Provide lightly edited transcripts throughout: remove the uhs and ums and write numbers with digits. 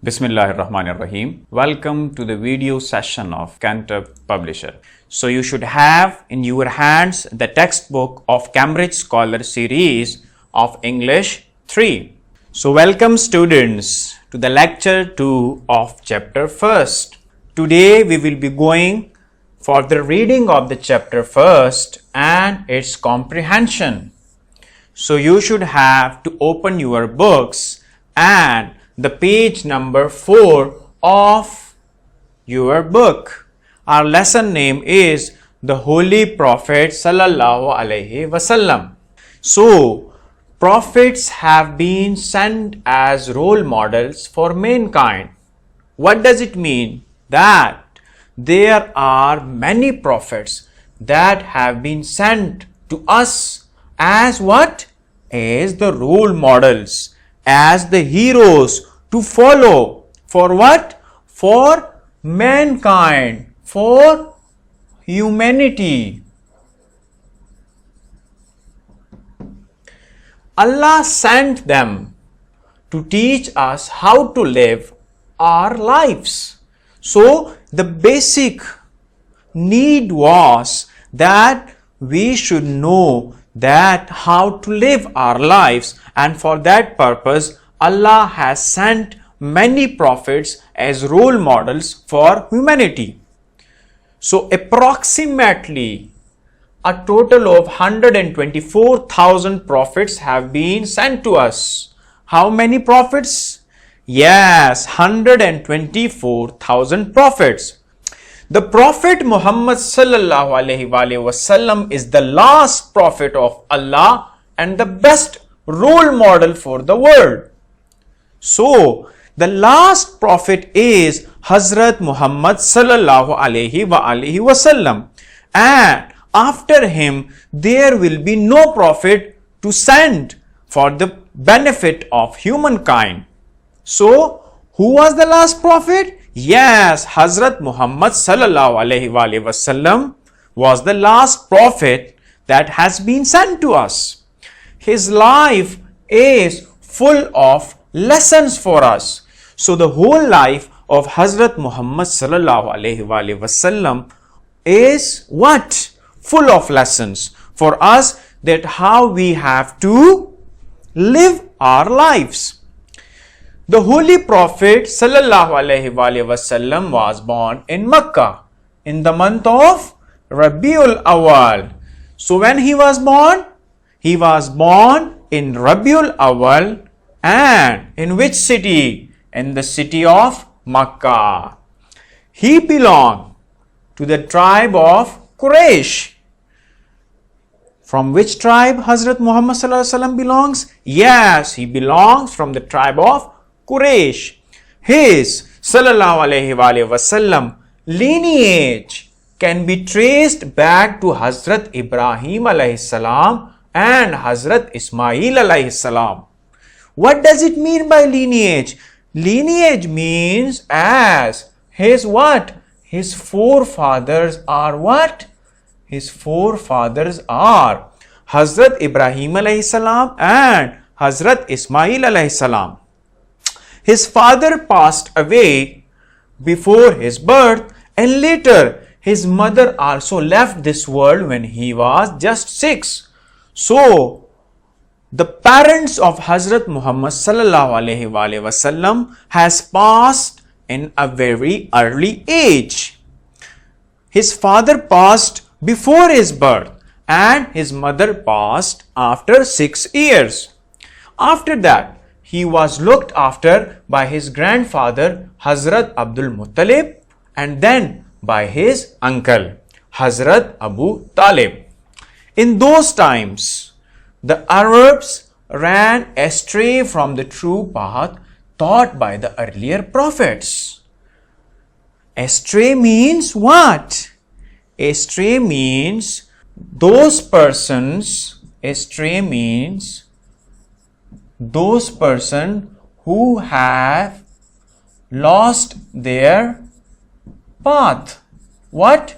Bismillahirrahmanirrahim. Welcome to the video session of Cantab Publisher. So you should have in your hands the textbook of Cambridge Scholar Series of English 3. So welcome students to the lecture 2 of chapter 1st. Today we will be going for the reading of the chapter 1st and its comprehension. So you should have to open your books and the page number 4 of your book. Our lesson name is the Holy Prophet Sallallahu Alaihi Wasallam. So, prophets have been sent as role models for mankind. What does it mean? That there are many prophets that have been sent to us as what? As the role models, as the heroes to follow. For what? For mankind, for humanity. Allah sent them to teach us how to live our lives. So the basic need was that we should know that how to live our lives, and for that purpose Allah has sent many prophets as role models for humanity. So approximately a total of 124,000 prophets have been sent to us. How many prophets? Yes, 124,000 prophets. The Prophet Muhammad Sallallahu Alaihi Wasallam is the last prophet of Allah and the best role model for the world. So, the last prophet is Hazrat Muhammad Sallallahu Alaihi Wasallam, and after him there will be no prophet to send for the benefit of humankind. So, who was the last prophet? Yes, Hazrat Muhammad Sallallahu Alaihi Wasallam was the last prophet that has been sent to us. His life is full of lessons for us. So the whole life of Hazrat Muhammad Sallallahu Alaihi Wasallam is what? Full of lessons for us, that how we have to live our lives. The Holy Prophet Sallallahu Alaihi Wasallam was born in Mecca in the month of Rabiul Awal. So when he was born in Rabiul Awal, and in which city? In the city of Makkah. He belonged to the tribe of Quraysh. From which tribe Hazrat Muhammad Sallallahu Alaihi Wasallam belongs? Yes, he belongs from the tribe of Quraysh. His Sallallahu Alaihi Wasallam lineage can be traced back to Hazrat Ibrahim Alaihi Salam and Hazrat Ismail Alaihi Salam. What does it mean by lineage? Lineage means as his what? His forefathers are what? His forefathers are Hazrat Ibrahim alayhi salam and Hazrat Ismail alayhi salam. His father passed away before his birth, and later his mother also left this world when he was just 6. So the parents of Hazrat Muhammad Sallallahu Alaihi Wasallam has passed in a very early age. His father passed before his birth and his mother passed after 6 years. After that, he was looked after by his grandfather Hazrat Abdul Muttalib and then by his uncle Hazrat Abu Talib. In those times, the Arabs ran astray from the true path taught by the earlier prophets. Astray means what? Astray means those persons who have lost their path. What?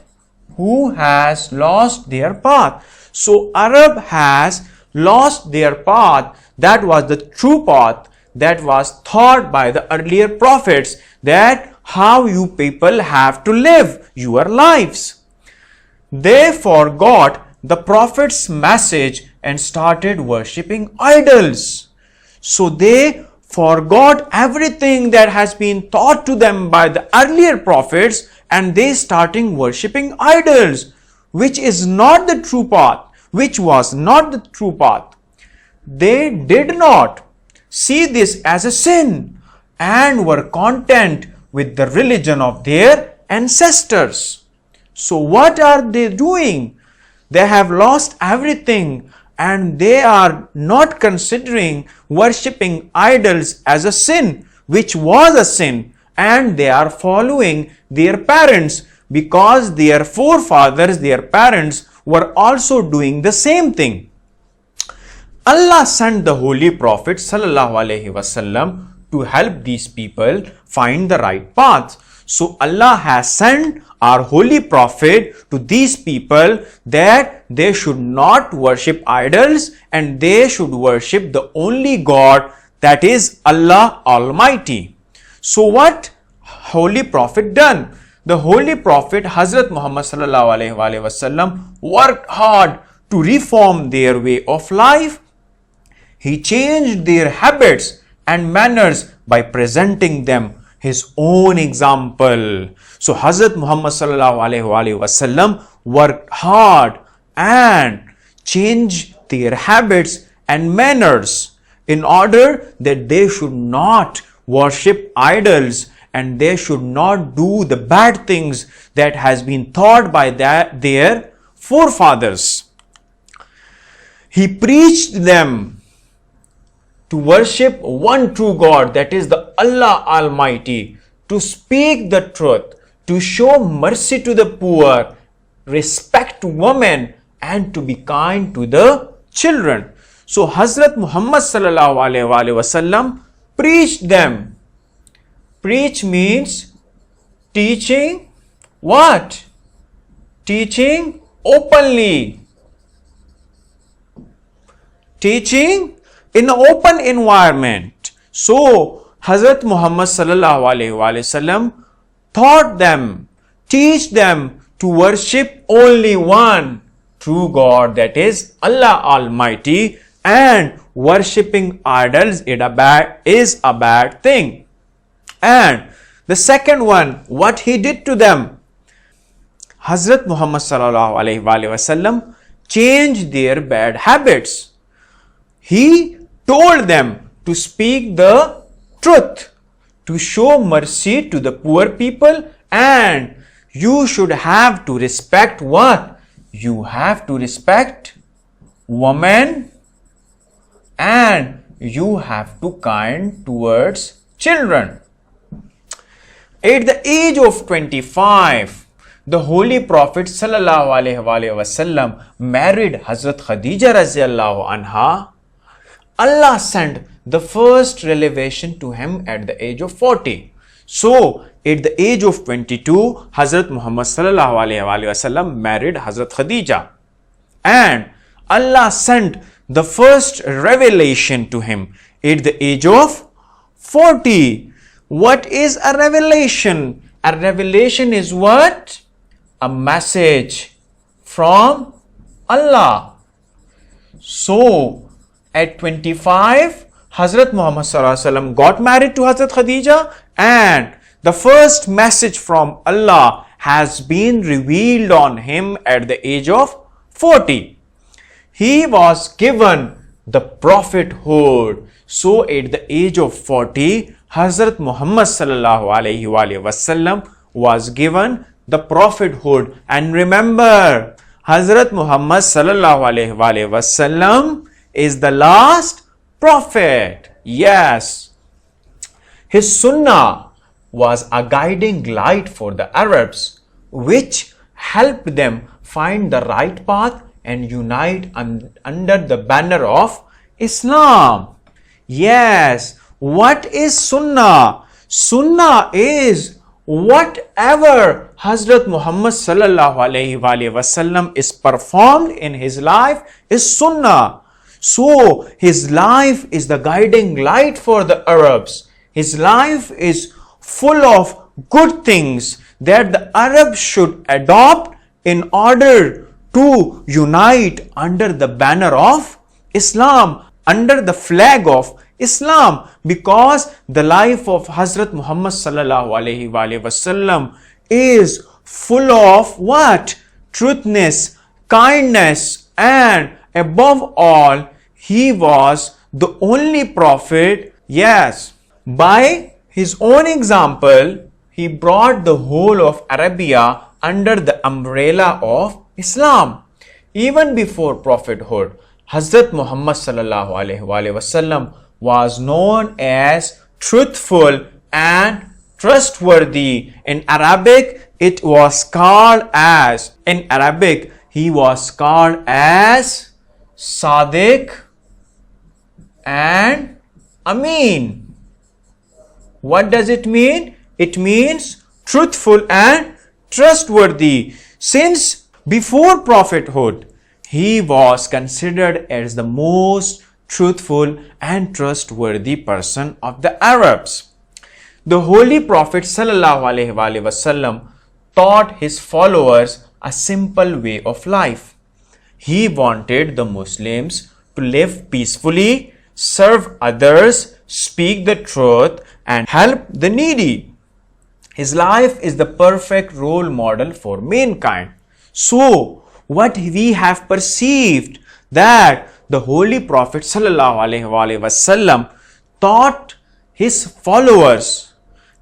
Who has lost their path. So Arab has lost their path. That was the true path that was taught by the earlier prophets, that how you people have to live your lives. They forgot the prophet's message and started worshipping idols. So they forgot everything that has been taught to them by the earlier prophets, and they started worshipping idols, which is not the true path, which was not the true path. They did not see this as a sin and were content with the religion of their ancestors. So what are they doing? They have lost everything, and they are not considering worshipping idols as a sin, which was a sin, and they are following their parents because their forefathers, their parents, were also doing the same thing. Allah sent the Holy Prophet ﷺ to help these people find the right path. So Allah has sent our Holy Prophet to these people that they should not worship idols and they should worship the only God, that is Allah Almighty. So what Holy Prophet done? The Holy Prophet Hazrat Muhammad ﷺ worked hard to reform their way of life. He changed their habits and manners by presenting them his own example. So Hazrat Muhammad ﷺ worked hard and changed their habits and manners in order that they should not worship idols and they should not do the bad things that has been taught by their forefathers. He preached them to worship one true God, that is the Allah Almighty, to speak the truth, to show mercy to the poor, respect women, and to be kind to the children. So Hazrat Muhammad ﷺ preached them. Preach means teaching what? Teaching openly. Teaching in an open environment. So Hazrat Muhammad ﷺ taught them, teach them to worship only one true God, that is Allah Almighty, and worshipping idols is a bad thing. And the second one, what he did to them, Hazrat Muhammad ﷺ changed their bad habits. He told them to speak the truth, to show mercy to the poor people, and you should have to respect what? You have to respect women, and you have to kind towards children. At the age of 25, the Holy Prophet ﷺ married Hazrat Khadija Raziyallahu Anha. Allah sent the first revelation to him at the age of 40. So, at the age of 22, Hazrat Muhammad ﷺ married Hazrat Khadija. And Allah sent the first revelation to him at the age of 40. What is a revelation? A revelation is what? A message from Allah. So, at 25, Hazrat Muhammad ﷺ got married to Hazrat Khadija, and the first message from Allah has been revealed on him at the age of 40. He was given the prophethood. So at the age of 40, Hazrat Muhammad ﷺ was given the prophethood. And remember, Hazrat Muhammad ﷺ is the last prophet. Yes. His sunnah was a guiding light for the Arabs, which helped them find the right path and unite under the banner of Islam. Yes. What is sunnah? Sunnah is whatever Hazrat Muhammad ﷺ is performed in his life is sunnah. So his life is the guiding light for the Arabs. His life is full of good things that the Arabs should adopt in order to unite under the banner of Islam, under the flag of Islam, because the life of Hazrat Muhammad sallallahu alaihi wasallam is full of what? Truthness, kindness, and above all, he was the only prophet. Yes, by his own example, he brought the whole of Arabia under the umbrella of Islam. Even before prophethood, Hazrat Muhammad sallallahu alaihi wasallam was known as truthful and trustworthy. In Arabic, it was called as, he was called as Sadiq and Amin. What does it mean? It means truthful and trustworthy. Since before prophethood, he was considered as the most truthful and trustworthy person of the Arabs. The Holy Prophet sallallahu alaihi wasallam taught his followers a simple way of life. He wanted the Muslims to live peacefully, serve others, speak the truth, and help the needy. His life is the perfect role model for mankind. So, what we have perceived that the Holy Prophet sallallahu alaihi wasallam taught his followers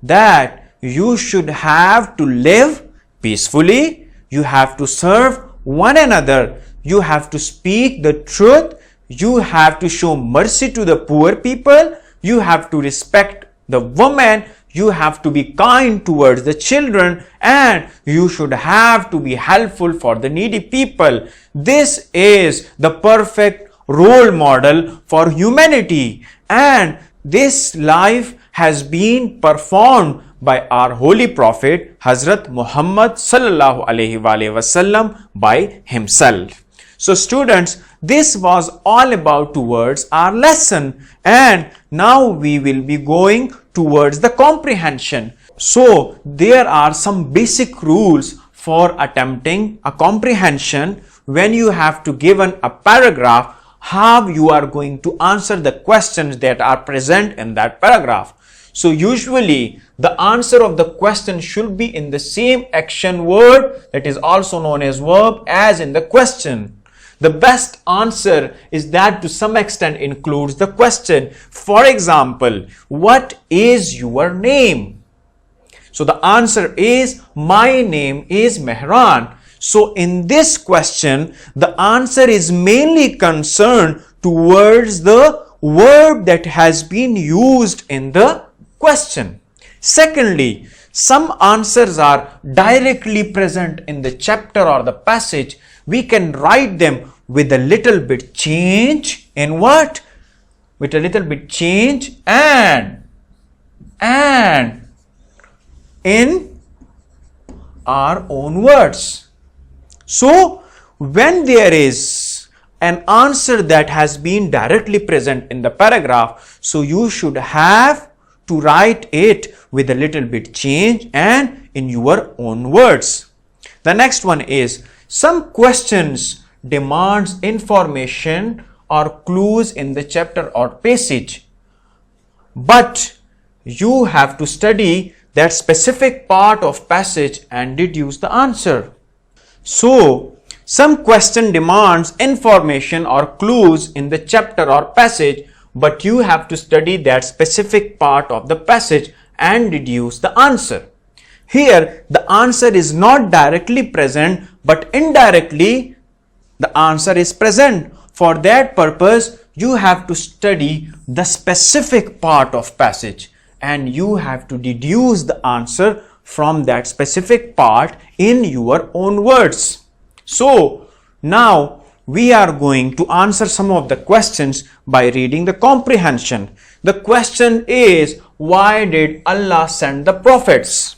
that you should have to live peacefully, you have to serve one another, you have to speak the truth, you have to show mercy to the poor people, you have to respect the woman, you have to be kind towards the children, and you should have to be helpful for the needy people. This is the perfect role model for humanity, and this life has been performed by our Holy Prophet Hazrat Muhammad sallallahu alaihi wasallam by himself. So students, this was all about towards our lesson, and now we will be going towards the comprehension. So there are some basic rules for attempting a comprehension. When you have to give a paragraph, how you are going to answer the questions that are present in that paragraph. So usually the answer of the question should be in the same action word, that is also known as verb, as in the question. The best answer is that to some extent includes the question. For example, what is your name? So the answer is, my name is Mehran. So in this question, the answer is mainly concerned towards the verb that has been used in the question. Secondly, some answers are directly present in the chapter or the passage. We can write them with a little bit change in what? With a little bit change and in our own words. So when there is an answer that has been directly present in the paragraph, so you should have to write it with a little bit change and in your own words. The next one is, some questions demands information or clues in the chapter or passage, but you have to study that specific part of passage and deduce the answer. So some question demands information or clues in the chapter or passage, but you have to study that specific part of the passage and deduce the answer. Here the answer is not directly present, but indirectly the answer is present. For that purpose, you have to study the specific part of passage and you have to deduce the answer from that specific part in your own words. So now we are going to answer some of the questions by reading the comprehension. The question is, why did Allah send the prophets?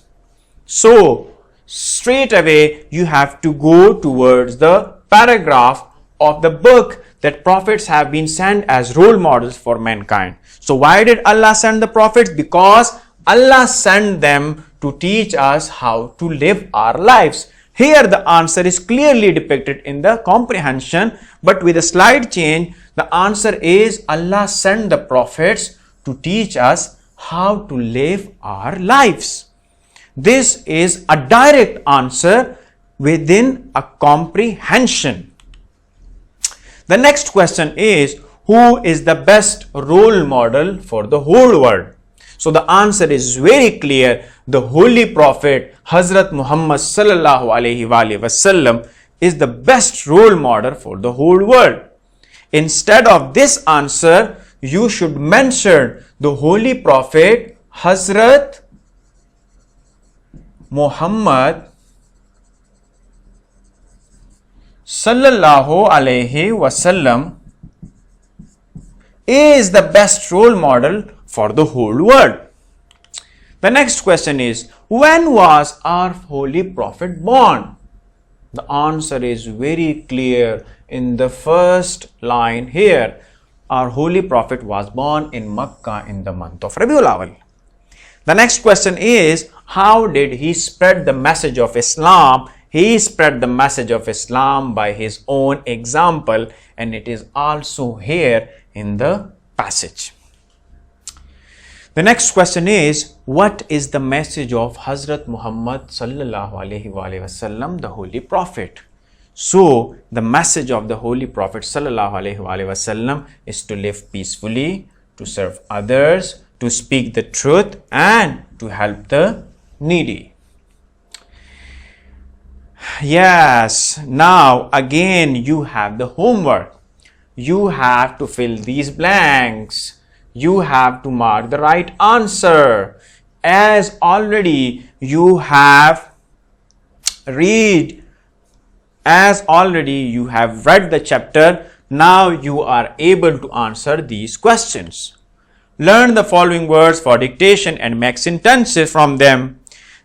So straight away you have to go towards the paragraph of the book that prophets have been sent as role models for mankind. So why did Allah send the prophets? Because Allah sent them to teach us how to live our lives. Here the answer is clearly depicted in the comprehension, but with a slight change, the answer is Allah sent the prophets to teach us how to live our lives. This is a direct answer within a comprehension. The next question is, who is the best role model for the whole world? So the answer is very clear. The Holy Prophet Hazrat Muhammad sallallahu alaihi wasallam is the best role model for the whole world. Instead of this answer, you should mention the Holy Prophet Hazrat Muhammad sallallahu alaihi wasallam is the best role model for the whole world. The next question is, when was our Holy Prophet born? The answer is very clear in the first line here. Our Holy Prophet was born in Makkah in the month of Rabiul Awal. The next question is, how did he spread the message of Islam? He spread the message of Islam by his own example, and it is also here in the passage. The next question is, what is the message of Hazrat Muhammad sallallahu alaihi wasallam, the Holy Prophet? So, the message of the Holy Prophet sallallahu alaihi wasallam is to live peacefully, to serve others, to speak the truth, and to help the needy. Yes, now again you have the homework. You have to fill these blanks. You have to mark the right answer. As already you have read the chapter, now you are able to answer these questions. Learn the following words for dictation and make sentences from them.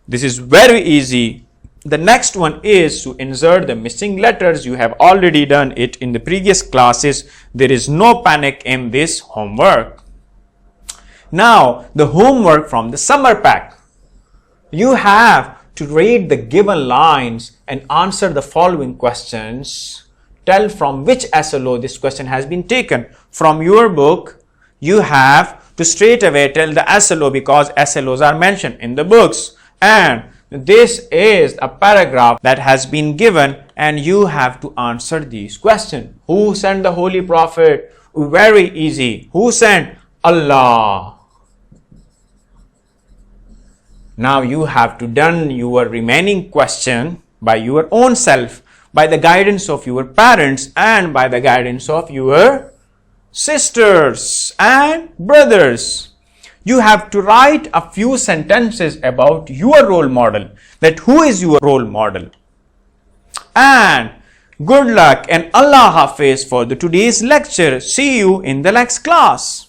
This is very easy. The next one is to insert the missing letters. You have already done it in the previous classes. There is no panic in this homework. Now, the homework from the summer pack. You have to read the given lines and answer the following questions. Tell from which SLO this question has been taken. From your book, you have to straight away tell the SLO because SLOs are mentioned in the books. And this is a paragraph that has been given and you have to answer these questions. Who sent the Holy Prophet? Very easy. Who sent? Allah. Now you have to done your remaining question by your own self, by the guidance of your parents and by the guidance of your sisters and brothers. You have to write a few sentences about your role model, that who is your role model. And good luck and Allah Hafiz for the today's lecture. See you in the next class.